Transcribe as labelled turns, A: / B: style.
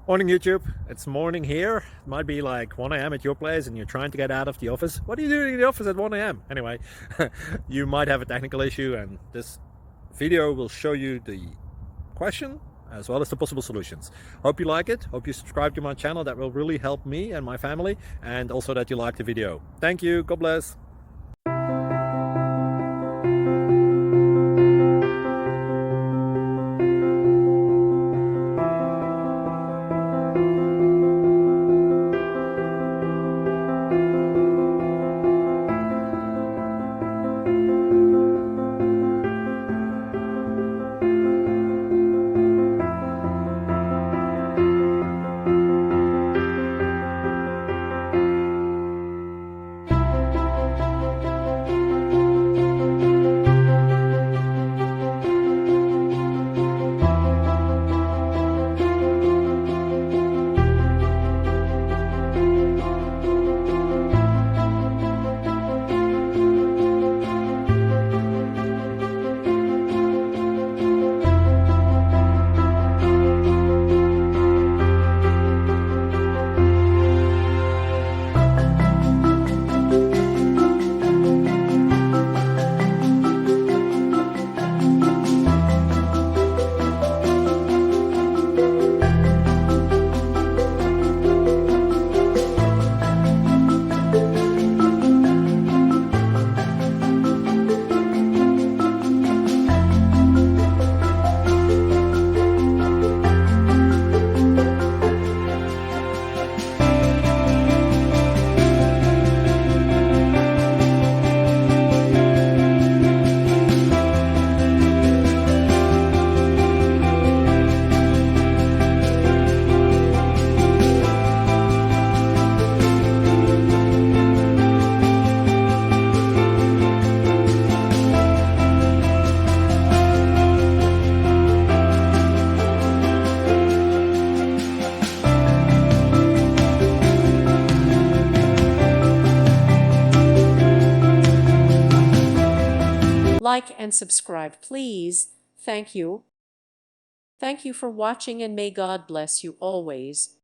A: Morning YouTube, it's morning here. It might be like 1 a.m. at your place and you're trying to get out of the office. What are you doing in the office at 1 a.m.? Anyway, you might have a technical issue and this video will show you the question as well as the possible solutions. Hope you like it, hope you subscribe to my channel. That will really help me and my family, and also that you like the video. Thank you, God bless.
B: Like and subscribe, please. Thank you. Thank you for watching, and may God bless you always.